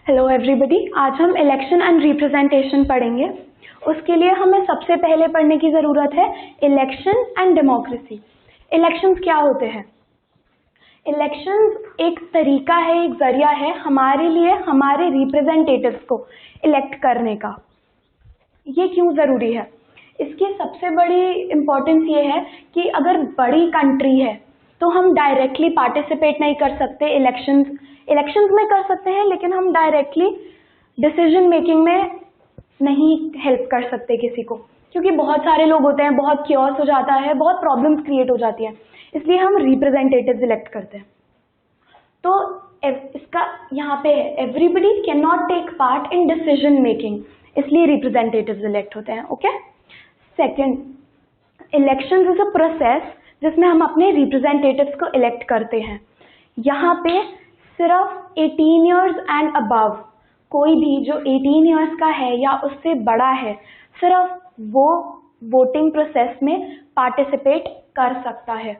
Hello everybody, आज हम election and representation पढ़ेंगे। उसके लिए हमें सबसे पहले पढ़ने की ज़रूरत है इलेक्शन एंड डेमोक्रेसी। इलेक्शंस क्या होते हैं? इलेक्शंस एक तरीका है, एक जरिया है हमारे लिए हमारे रिप्रेजेंटेटिव्स को इलेक्ट करने का। ये क्यों ज़रूरी है? इसकी सबसे बड़ी इम्पोर्टेंस ये है कि अगर बड़ी कंट्री है तो हम डायरेक्टली पार्टिसिपेट नहीं कर सकते। इलेक्शंस में कर सकते हैं, लेकिन हम डायरेक्टली डिसीजन मेकिंग में नहीं हेल्प कर सकते किसी को, क्योंकि बहुत सारे लोग होते हैं, बहुत क्योस हो जाता है, बहुत प्रॉब्लम्स क्रिएट हो जाती है। इसलिए हम रिप्रेजेंटेटिव्स इलेक्ट करते हैं। तो इसका यहाँ पे है, everybody can not take part in decision making, इसलिए रिप्रेजेंटेटिव्स इलेक्ट होते हैं। Okay. Second, election is a process जिसमें हम अपने रिप्रेजेंटेटिव्स को इलेक्ट करते हैं। यहाँ पे सिर्फ 18 ईयर्स एंड अबव, कोई भी जो 18 ईयर्स का है या उससे बड़ा है, सिर्फ वो वोटिंग प्रोसेस में पार्टिसिपेट कर सकता है।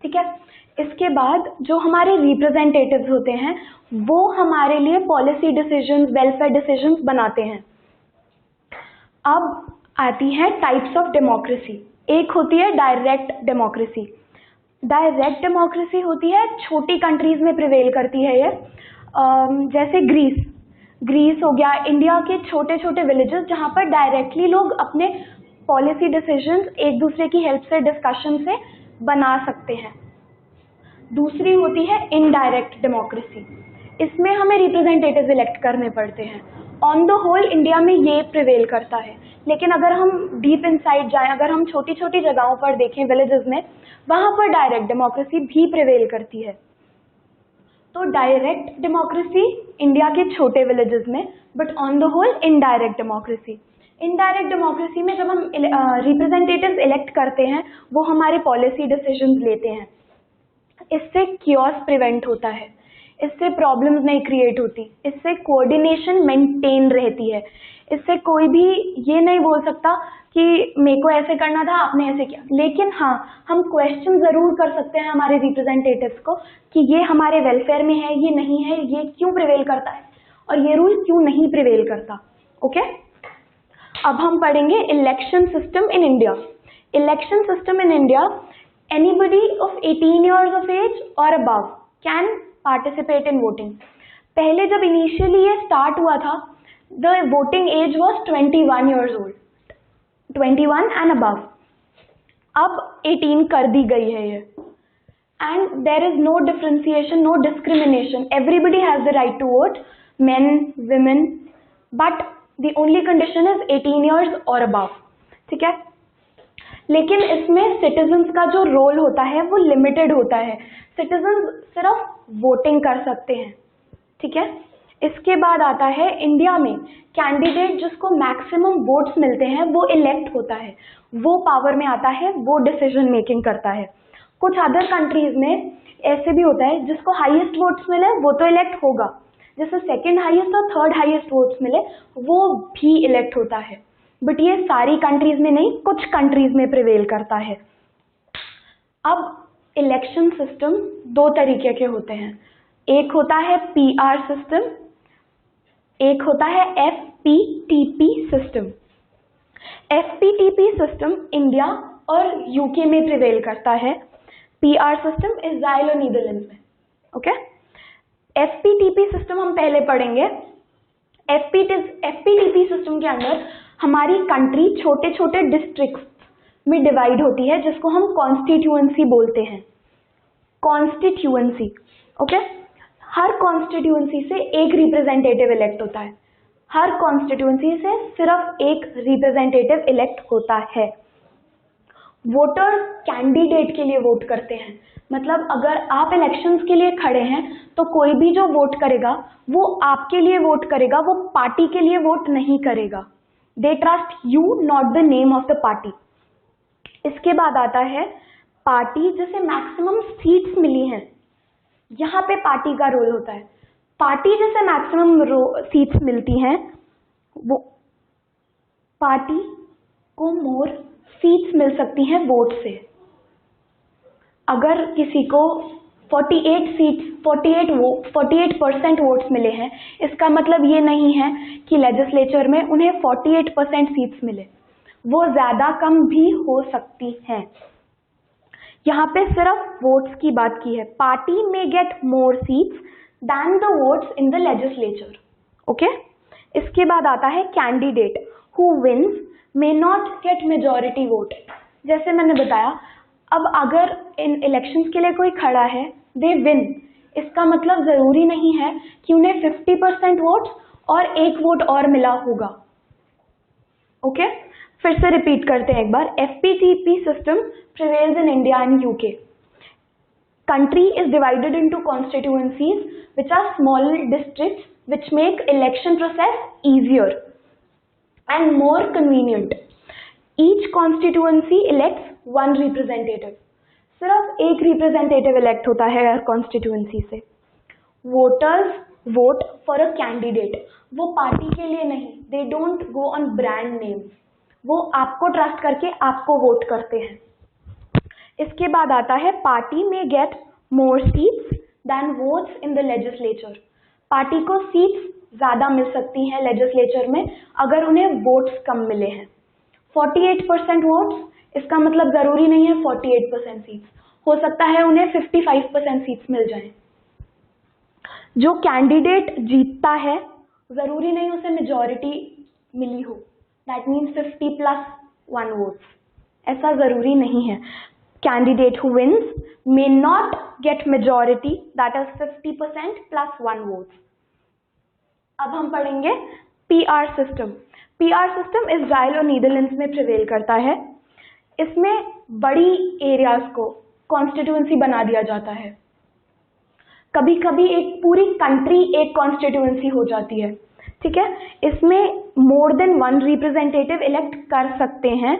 ठीक है। इसके बाद जो हमारे रिप्रेजेंटेटिव्स होते हैं वो हमारे लिए पॉलिसी डिसीजंस, वेलफेयर डिसीजंस बनाते हैं। अब आती है टाइप्स ऑफ डेमोक्रेसी। एक होती है डायरेक्ट डेमोक्रेसी। डायरेक्ट डेमोक्रेसी होती है, छोटी कंट्रीज में प्रिवेल करती है ये, जैसे ग्रीस हो गया, इंडिया के छोटे छोटे विलेजेस जहाँ पर डायरेक्टली लोग अपने पॉलिसी डिसीजंस एक दूसरे की हेल्प से, डिस्कशन से बना सकते हैं। दूसरी होती है इनडायरेक्ट डेमोक्रेसी। इसमें हमें रिप्रेजेंटेटिव्स इलेक्ट करने पड़ते हैं। ऑन द होल इंडिया में ये प्रिवेल करता है, लेकिन अगर हम डीप इनसाइड जाएं, अगर हम छोटी छोटी जगहों पर देखें विलेजेस में, वहाँ पर डायरेक्ट डेमोक्रेसी भी प्रिवेल करती है। तो डायरेक्ट डेमोक्रेसी इंडिया के छोटे विलेजेस में, but on the whole indirect democracy. Indirect democracy में जब हम रिप्रेजेंटेटिव्स इलेक्ट करते हैं वो हमारे पॉलिसी डिसीजंस लेते हैं। इससे क्योस प्रिवेंट होता है, इससे प्रॉब्लम्स नहीं क्रिएट होती, इससे कोऑर्डिनेशन मेंटेन रहती है। इससे कोई भी ये नहीं बोल सकता कि मेरे को ऐसे करना था, आपने ऐसे किया। लेकिन हाँ, हम क्वेश्चन ज़रूर कर सकते हैं हमारे रिप्रेजेंटेटिव्स को कि ये हमारे वेलफेयर में है, ये नहीं है, ये क्यों प्रिवेल करता है और ये रूल क्यों नहीं प्रिवेल करता। ओके। अब हम पढ़ेंगे election system in India. Election system in India, anybody of 18 years of age or above can participate in voting. पहले जब इनिशियली ये स्टार्ट हुआ था, the voting age was 21 years old, 21 and above. अब 18 कर दी गई है ये, and there is no differentiation, no discrimination. Everybody has the right to vote, men, women, but the only condition is 18 years or above. ठीक है। लेकिन इसमें citizens का जो रोल होता है वो लिमिटेड होता है। सिटीजन्स सिर्फ वोटिंग कर सकते हैं। ठीक है। इसके बाद आता है इंडिया में कैंडिडेट जिसको मैक्सिमम वोट्स मिलते हैं वो इलेक्ट होता है, वो पावर में आता है, वो डिसीजन मेकिंग करता है। कुछ अदर कंट्रीज में ऐसे भी होता है जिसको हाईएस्ट वोट्स मिले वो तो इलेक्ट होगा, जैसे सेकेंड हाईएस्ट और थर्ड हाईएस्ट वोट्स मिले वो भी इलेक्ट होता है। बट ये सारी कंट्रीज में नहीं, कुछ कंट्रीज में प्रिवेल करता है। अब इलेक्शन सिस्टम दो तरीके के होते हैं, एक होता है पीआर सिस्टम, एक होता है FPTP system. FPTP system India और यूके में प्रिवेल करता है, पीआर सिस्टम इजराइल और नीदरलैंड्स में। ओके। एफपीटीपी सिस्टम हम पहले पढ़ेंगे। एफपीटीपी सिस्टम के अंदर हमारी कंट्री छोटे छोटे डिस्ट्रिक्ट्स में डिवाइड होती है, जिसको हम कॉन्स्टिट्यूएंसी बोलते हैं। कॉन्स्टिट्यूएंसी। ओके। हर कॉन्स्टिट्यूएंसी से एक रिप्रेजेंटेटिव इलेक्ट होता है, हर कॉन्स्टिट्यूएंसी से सिर्फ एक रिप्रेजेंटेटिव इलेक्ट होता है। वोटर्स कैंडिडेट के लिए वोट करते हैं, मतलब अगर आप इलेक्शंस के लिए खड़े हैं तो कोई भी जो वोट करेगा वो आपके लिए वोट करेगा, वो पार्टी के लिए वोट नहीं करेगा। They trust you, not the name of the party. इसके बाद आता है पार्टी जिसे मैक्सिमम सीट्स मिली हैं, यहाँ पे पार्टी का रोल होता है। पार्टी जिसे मैक्सिमम सीट्स मिलती हैं वो पार्टी को मोर सीट्स मिल सकती हैं वोट से। अगर किसी को 48% वोट्स मिले हैं, इसका मतलब ये नहीं है कि लेजिस्लेचर में उन्हें 48% सीट्स मिले, वो ज़्यादा कम भी हो सकती हैं। यहाँ पे सिर्फ वोट्स की बात की है। पार्टी में get more seats than the votes in the legislature. Okay, इसके बाद आता है candidate who wins may not get majority vote. जैसे मैंने बताया, अब अगर इन इलेक्शंस के लिए कोई खड़ा है, दे विन, इसका मतलब जरूरी नहीं है कि उन्हें 50% वोट और एक वोट और मिला होगा। ओके, फिर से रिपीट करते हैं एक बार। FPTP system prevails in India and UK. Country is divided into constituencies which are small districts which make election process easier and more convenient. Each constituency elects one representative. सिर्फ एक representative elect होता है हर constituency से। Voters vote for a candidate, वो party के लिए नहीं, they don't go on brand names, वो आपको ट्रस्ट करके आपको वोट करते हैं। इसके बाद आता है पार्टी में get more seats than votes in the legislature. Party को सीट्स ज़्यादा मिल सकती हैं लेजिस्लेचर में अगर उन्हें वोट्स कम मिले हैं। 48% वोट्स, इसका मतलब ज़रूरी नहीं है 48% सीट्स, हो सकता है उन्हें 55% सीट्स मिल जाएं। जो कैंडिडेट जीतता है ज़रूरी नहीं उसे मेजॉरिटी मिली हो, दैट मीन्स 50+1 वोट्स, ऐसा ज़रूरी नहीं है। Candidate who wins may not get majority, that is 50% plus 1 votes. अब हम पढ़ेंगे PR system. PR system Israel और नीदरलैंड्स में प्रिवेल करता है। इसमें बड़ी एरियाज को कॉन्स्टिट्यूएंसी बना दिया जाता है। कभी कभी एक पूरी कंट्री एक कॉन्स्टिट्यूएंसी हो जाती है, ठीक है। इसमें मोर देन 1 रिप्रेजेंटेटिव इलेक्ट कर सकते हैं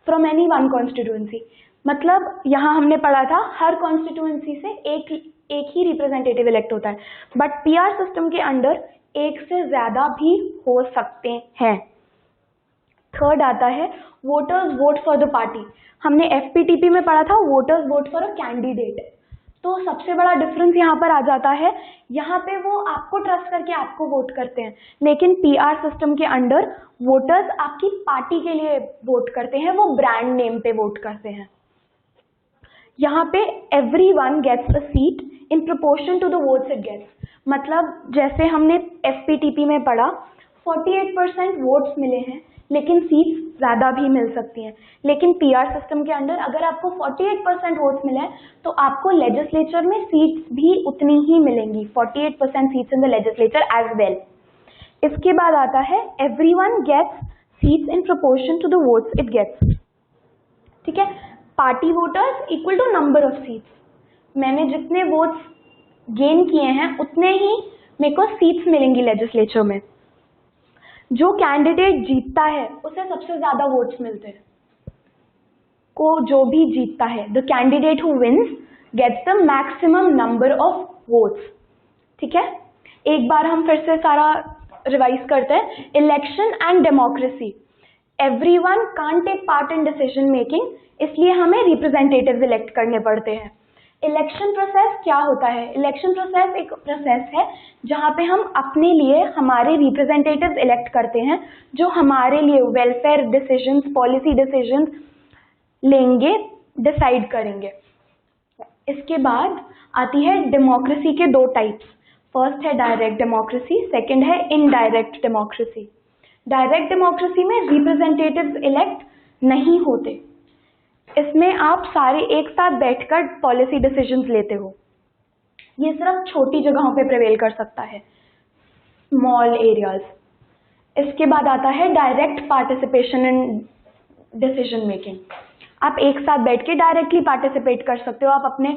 फ्रॉम एनी वन कॉन्स्टिट्यूएंसी। मतलब यहाँ हमने पढ़ा था हर कॉन्स्टिट्यूएंसी से एक ही रिप्रेजेंटेटिव इलेक्ट होता है, बट PR सिस्टम के अंडर एक से ज्यादा भी हो सकते हैं। थर्ड आता है voters vote for the party. हमने FPTP में पढ़ा था voters vote for a candidate, तो सबसे बड़ा डिफरेंस यहाँ पर आ जाता है, यहाँ पे वो आपको ट्रस्ट करके आपको वोट करते हैं, लेकिन PR सिस्टम के अंडर वोटर्स आपकी पार्टी के लिए वोट करते हैं, वो ब्रांड नेम पे वोट करते हैं। यहाँ पे everyone gets a seat in proportion to the votes it gets। मतलब जैसे हमने FPTP में पढ़ा 48% वोट्स मिले हैं, लेकिन सीट्स ज़्यादा भी मिल सकती हैं। लेकिन PR सिस्टम के अंदर अगर आपको 48% वोट्स मिले तो आपको लेजिस्लेचर में सीट्स भी उतनी ही मिलेंगी, 48% seats in the legislature as well. इसके बाद आता है everyone gets seats in proportion to the votes it gets, ठीक है। Party voters equal to number of seats. मैंने जितने वोट्स गेन किए हैं उतने ही मेरे को सीट्स मिलेंगी लेजिस्लेचर में। जो कैंडिडेट जीतता है उसे सबसे ज्यादा वोट्स मिलते हैं, को जो भी जीतता है, the candidate who wins gets the maximum number of votes, ठीक है। एक बार हम फिर से सारा रिवाइज करते हैं। Election and democracy, everyone can't take part in decision making, इसलिए हमें रिप्रेजेंटेटिव्स इलेक्ट करने पड़ते हैं। इलेक्शन प्रोसेस क्या होता है? इलेक्शन प्रोसेस एक प्रोसेस है जहाँ पे हम अपने लिए हमारे रिप्रेजेंटेटिव्स इलेक्ट करते हैं जो हमारे लिए वेलफेयर डिसीजंस, पॉलिसी डिसीजंस लेंगे, डिसाइड करेंगे। इसके बाद आती है डेमोक्रेसी के 2 टाइप्स। फर्स्ट है डायरेक्ट डेमोक्रेसी, सेकंड है इनडायरेक्ट डेमोक्रेसी। डायरेक्ट डेमोक्रेसी में रिप्रेजेंटेटिव्स इलेक्ट नहीं होते, इसमें आप सारे एक साथ बैठकर पॉलिसी डिसीजंस लेते हो। ये सिर्फ छोटी जगहों पे प्रिवेल कर सकता है, स्मॉल एरियाज। इसके बाद आता है direct participation in decision making. आप एक साथ बैठ के डायरेक्टली पार्टिसिपेट कर सकते हो, आप अपने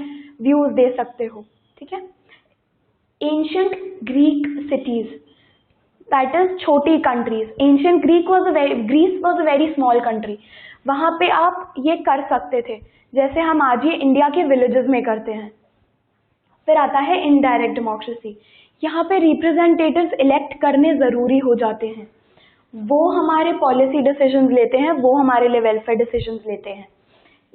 व्यूज दे सकते हो, ठीक है। Ancient Greek cities, that is छोटी countries. Ancient Greece was a very small country, वहां पे आप ये कर सकते थे जैसे हम आज ये इंडिया के विलेजेस में करते हैं। फिर आता है इनडायरेक्ट डेमोक्रेसी, यहाँ पे रिप्रेजेंटेटिव्स इलेक्ट करने जरूरी हो जाते हैं, वो हमारे पॉलिसी डिसीजंस लेते हैं, वो हमारे लिए वेलफेयर डिसीजंस लेते हैं।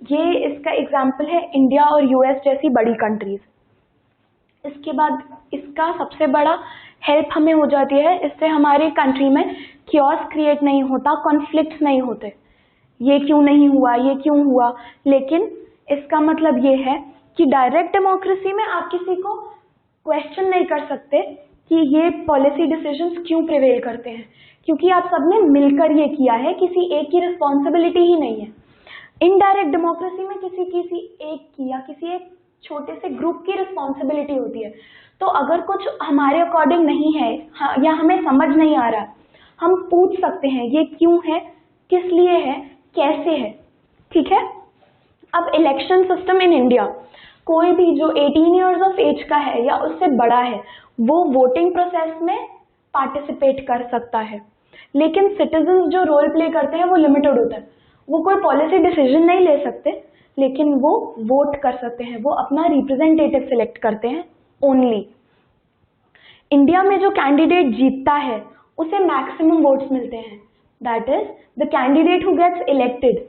ये इसका एग्जाम्पल है इंडिया और US जैसी बड़ी कंट्रीज। इसके बाद इसका सबसे बड़ा हेल्प हमें हो जाती है, इससे हमारे कंट्री में क्योस क्रिएट नहीं होता, कॉन्फ्लिक्ट्स नहीं होते, ये क्यों नहीं हुआ, ये क्यों हुआ। लेकिन इसका मतलब ये है कि डायरेक्ट डेमोक्रेसी में आप किसी को क्वेश्चन नहीं कर सकते कि ये पॉलिसी डिसीजंस क्यों प्रिवेल करते हैं, क्योंकि आप सबने मिलकर ये किया है, किसी एक की रिस्पॉन्सिबिलिटी ही नहीं है। इनडायरेक्ट डेमोक्रेसी में किसी एक की या किसी एक छोटे से ग्रुप की रिस्पॉन्सिबिलिटी होती है। तो अगर कुछ हमारे अकॉर्डिंग नहीं है या हमें समझ नहीं आ रहा, हम पूछ सकते हैं ये क्यों है, किस लिए है, कैसे है, ठीक है। अब इलेक्शन सिस्टम इन इंडिया, कोई भी जो 18 इयर्स ऑफ एज का है या उससे बड़ा है वो वोटिंग प्रोसेस में पार्टिसिपेट कर सकता है, लेकिन सिटीजन्स जो रोल प्ले करते हैं वो लिमिटेड होता है। वो कोई पॉलिसी डिसीजन नहीं ले सकते, लेकिन वो वोट कर सकते हैं, वो अपना रिप्रेजेंटेटिव सिलेक्ट करते हैं ओनली। इंडिया में जो कैंडिडेट जीतता है उसे मैक्सिमम वोट्स मिलते हैं, that is the candidate who gets elected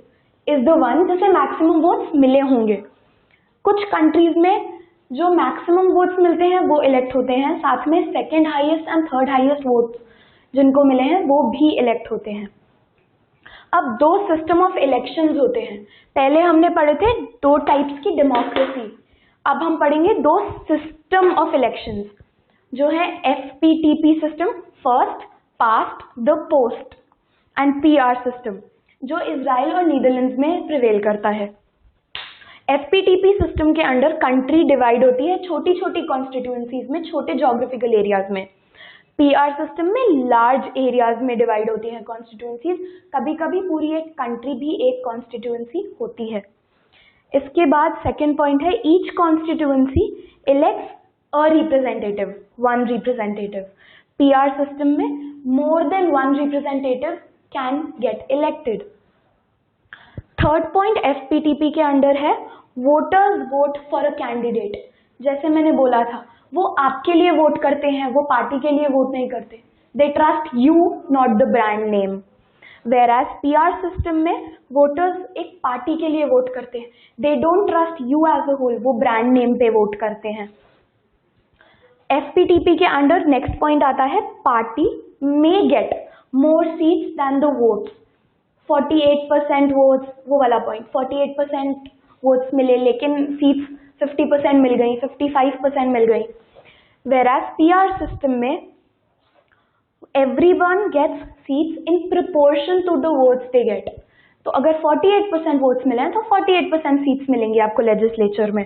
is the one जिसे मैक्सिमम वोट्स मिले होंगे। कुछ कंट्रीज में जो मैक्सिमम वोट्स मिलते हैं वो इलेक्ट होते हैं, साथ में second highest and third highest votes जिनको मिले हैं वो भी इलेक्ट होते हैं। अब दो सिस्टम ऑफ इलेक्शंस होते हैं, पहले हमने पढ़े थे दो टाइप्स की डेमोक्रेसी, अब हम पढ़ेंगे दो सिस्टम ऑफ इलेक्शंस जो है FPTP system, first past the post, and PR system जो इजराइल और नीदरलैंड्स में प्रिवेल करता है। FPTP सिस्टम के अंडर कंट्री डिवाइड होती है छोटी छोटी कॉन्स्टिट्यूएंसीज में, छोटे जोग्राफिकल एरियाज में। PR सिस्टम में लार्ज एरियाज में डिवाइड होती हैं कॉन्स्टिट्यूएंसीज, कभी कभी पूरी एक कंट्री भी एक कॉन्स्टिट्यूएंसी होती है। इसके बाद सेकेंड पॉइंट है each constituency elects a representative, one representative. PR system में more than one representative can get elected. Third point FPTP के अंडर है voters vote for a candidate. जैसे मैंने बोला था वो आपके लिए वोट करते हैं, वो पार्टी के लिए वोट नहीं करते। They trust you not the brand name. Whereas PR system में वोटर्स एक पार्टी के लिए वोट करते हैं, they don't trust you as a whole, वो ब्रांड नेम पे वोट करते हैं। FPTP के अंडर नेक्स्ट पॉइंट आता है party may get more seats than the votes. 48% votes, वो वाला पॉइंट, 48% वोट्स मिले लेकिन सीट्स 50% मिल गई, 55% मिल गई। Whereas PR सिस्टम में everyone gets seats in proportion to the votes they get। तो अगर 48% वोट्स मिले हैं तो 48% सीट्स मिलेंगी आपको लेजिस्लेचर में।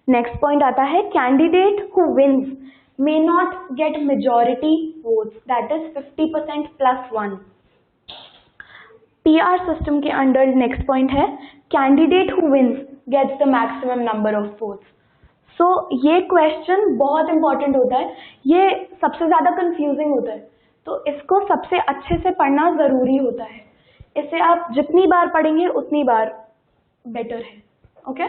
नेक्स्ट पॉइंट आता है candidate who wins may not get majority votes, that is 50% + 1। PR system के अंडर नेक्स्ट पॉइंट है candidate who wins gets the maximum number of votes. So ये क्वेश्चन बहुत इंपॉर्टेंट होता है, ये सबसे ज़्यादा कंफ्यूजिंग होता है, तो इसको सबसे अच्छे से पढ़ना ज़रूरी होता है। इसे आप जितनी बार पढ़ेंगे उतनी बार बेटर है, ओके।